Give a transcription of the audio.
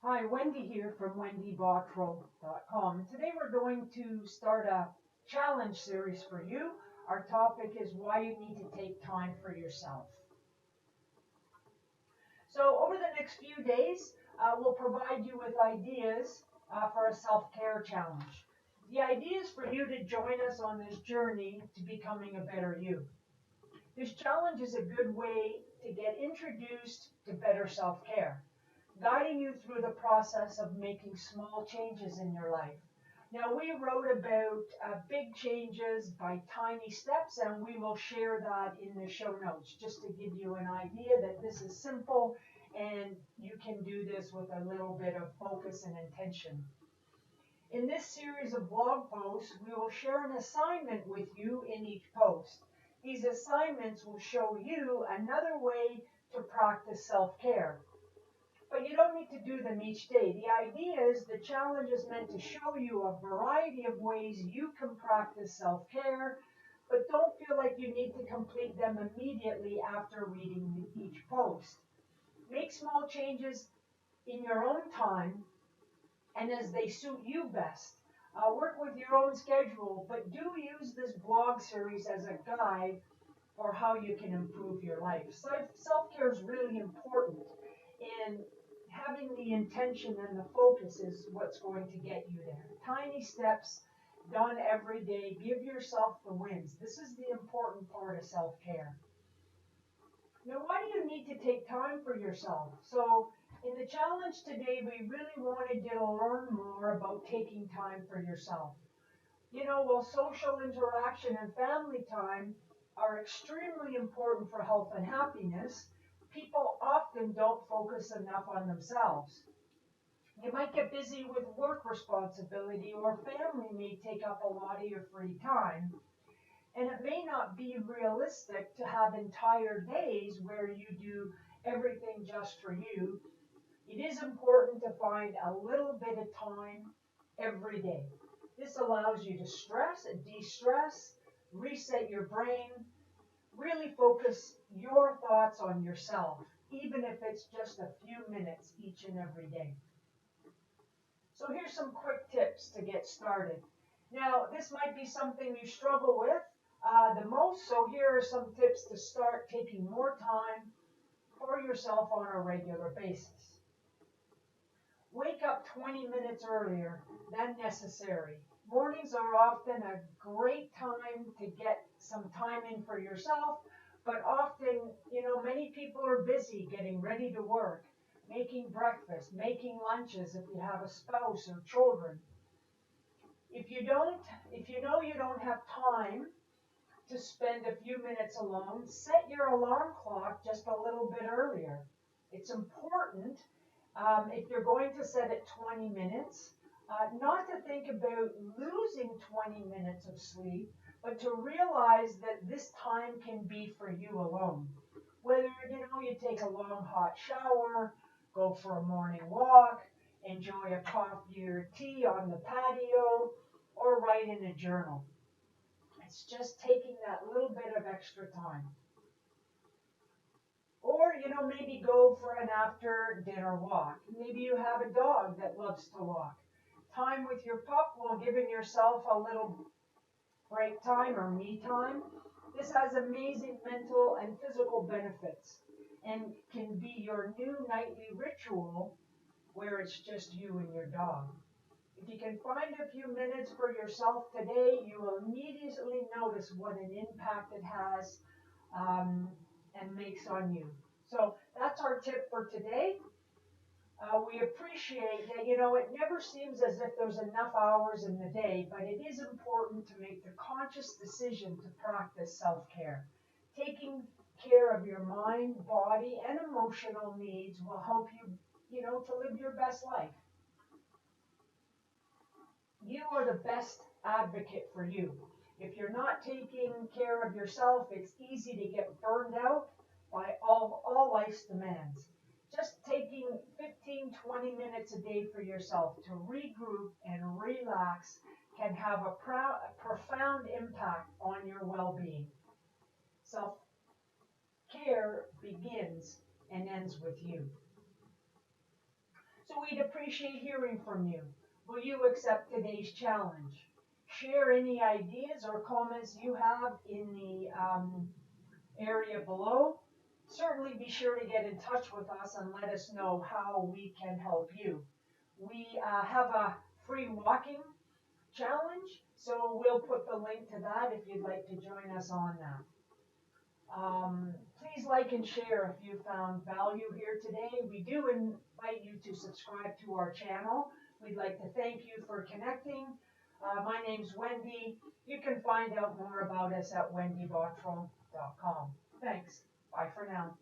Hi, Wendy here from wendybottrell.com. Today we're going to start a challenge series for you. Our topic is why you need to take time for yourself. So over the next few days, we'll provide you with ideas for a self-care challenge. The idea is for you to join us on this journey to becoming a better you. This challenge is a good way to get introduced to better self-care, guiding you through the process of making small changes in your life. Now, we wrote about big changes by tiny steps, and we will share that in the show notes just to give you an idea that this is simple and you can do this with a little bit of focus and intention. In this series of blog posts, we will share an assignment with you in each post. These assignments will show you another way to practice self-care. But you don't need to do them each day. The idea is the challenge is meant to show you a variety of ways you can practice self-care, but don't feel like you need to complete them immediately after reading each post. Make small changes in your own time and as they suit you best. Work with your own schedule, but do use this blog series as a guide for how you can improve your life. Self-care is really important, and having the intention and the focus is what's going to get you there. Tiny steps done every day. Give yourself the wins. This is the important part of self-care. Now, why do you need to take time for yourself? So, in the challenge today, we really wanted you to learn more about taking time for yourself. While social interaction and family time are extremely important for health and happiness, people often don't focus enough on themselves. You might get busy with work responsibility, or family may take up a lot of your free time. And it may not be realistic to have entire days where you do everything just for you. It is important to find a little bit of time every day. This allows you to stress and de-stress, reset your brain, really focus your thoughts on yourself, even if it's just a few minutes each and every day. So here's some quick tips to get started. Now, this might be something you struggle with the most, so here are some tips to start taking more time for yourself on a regular basis. Wake up 20 minutes earlier than necessary. Mornings are often a great time to get some time in for yourself, but often, many people are busy getting ready to work, making breakfast, making lunches if you have a spouse or children. If you know you don't have time to spend a few minutes alone, set your alarm clock just a little bit earlier. It's important, if you're going to set it 20 minutes, not to think about losing 20 minutes of sleep, but to realize that this time can be for you alone. Whether, you take a long hot shower, go for a morning walk, enjoy a coffee or tea on the patio, or write in a journal. It's just taking that little bit of extra time. Or, maybe go for an after dinner walk. Maybe you have a dog that loves to walk. Time with your pup while giving yourself a little break time or me time. This has amazing mental and physical benefits and can be your new nightly ritual where it's just you and your dog. If you can find a few minutes for yourself today, you will immediately notice what an impact it has and makes on you. So that's our tip for today. We appreciate that, it never seems as if there's enough hours in the day, but it is important to make the conscious decision to practice self-care. Taking care of your mind, body, and emotional needs will help you, to live your best life. You are the best advocate for you. If you're not taking care of yourself, it's easy to get burned out by all life's demands. Just taking 15-20 minutes a day for yourself to regroup and relax can have a profound impact on your well-being. Self-care begins and ends with you. So we'd appreciate hearing from you. Will you accept today's challenge? Share any ideas or comments you have in the area below. Certainly be sure to get in touch with us and let us know how we can help you. We have a free walking challenge, so we'll put the link to that if you'd like to join us on that. Please like and share if you found value here today. We do invite you to subscribe to our channel. We'd like to thank you for connecting. My name's Wendy. You can find out more about us at wendybottrell.com. Thanks. Bye for now.